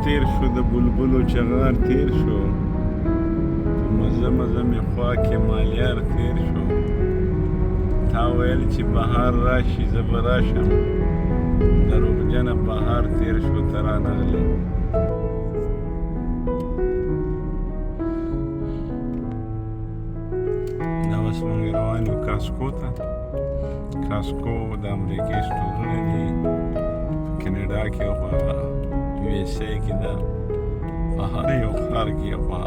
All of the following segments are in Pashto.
تیر شو د بلبلو چغار تیر شو مزه مزه مې خوا کې مالیار تیر شو تا ویل چې بهار راشي زه به راشم دروغجنه بهار تیر شو ته رانغلې دا اوس موږ روان یو کاسکو ته کاسکو د امریکې سټورونه دي کینیډا کې او په یو ایس ای کې ده په هر یو ښار کې او په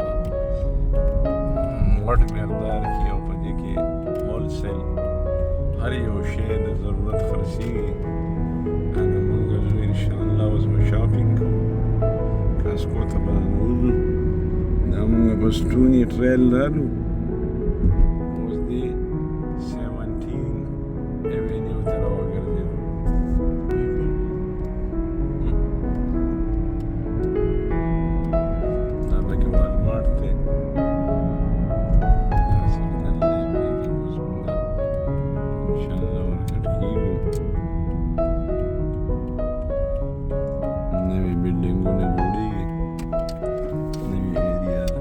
غټ مقدار کې او په دې کې هول سیل هر یو شی د ضرورت خرڅېږي نو موږ انشاءالله اوس به شاپینګ کوو کاسکو ته به ننوځو دا موږ په سټوني ټریل رالو اوس دې 17 ایوینیو ته راوګرځېدو دا پکې والمارټ دی دا سیګنل دی پرېږدي اوس موږ انشاءالله ورکټ کېږو نوي بلډینګونه جوړېږي نوي ایریا ده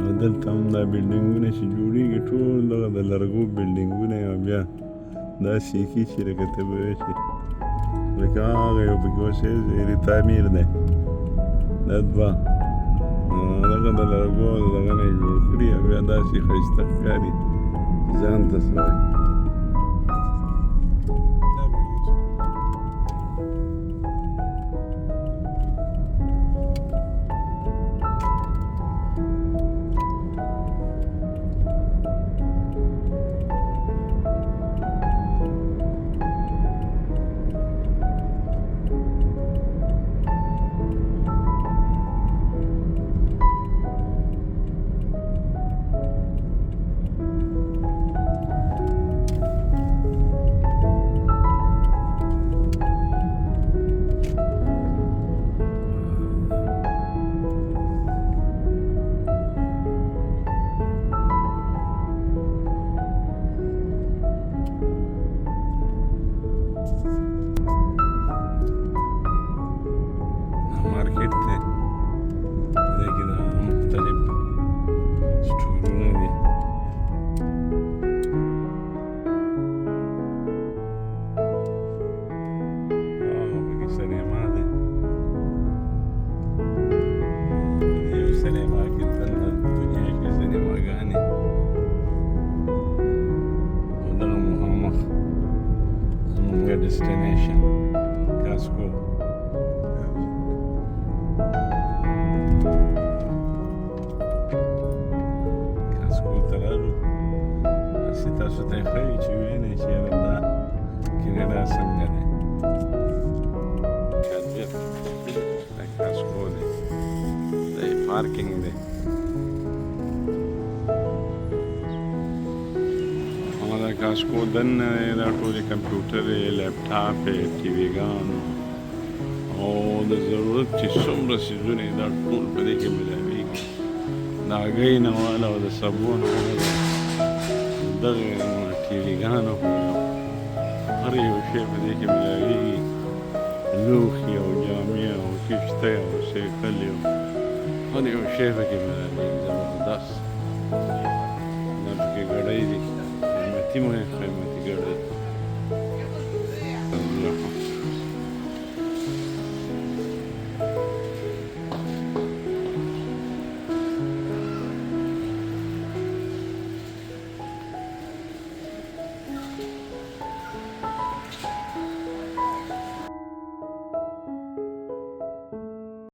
او دلته هم دا بلډینګونه چې جوړېږي ټول دغه د لرګو بلډینګونه او بیا داسې ایښي چې لکه ته به وایې چې لکه هغه یو پکې اوس زیر تعمیر دی دا دوه دغه د لرګو دغه نه یې جوړ کړي او بیا داسې ښایسته ښکاري ځان ته څه وایي مارکیټ دی په دې کې د مختلف سټورونه دي پکې سینما دی یو سینما کې تل د دنیا کې سینماګانې او دغه مخامخ زموږ ډیسټینیشن کاسکو تاسو ته ښایي چې وینئ چې یاره دا کینیډا څنګه دی دا کاسکو دی دا یې پارکینګ دی او دا کاسکو دننه دی دا ټولې کمپیوټرې لیپټاپ یې ټي ویګانو او د ضرورت چې څومره څیزونه دا ټول په دې کې ملاویږي د هګۍ نه واله او د سبو نه واله دغه ټي ویګانو هر یو شی په دې کې ملاویږي لوښي او جامې او کښتۍ او سیکل او هر یو شی پکې ملاویږي زبردست دا پکې ګاډۍ دي قیمتي قیمتي ګاډۍ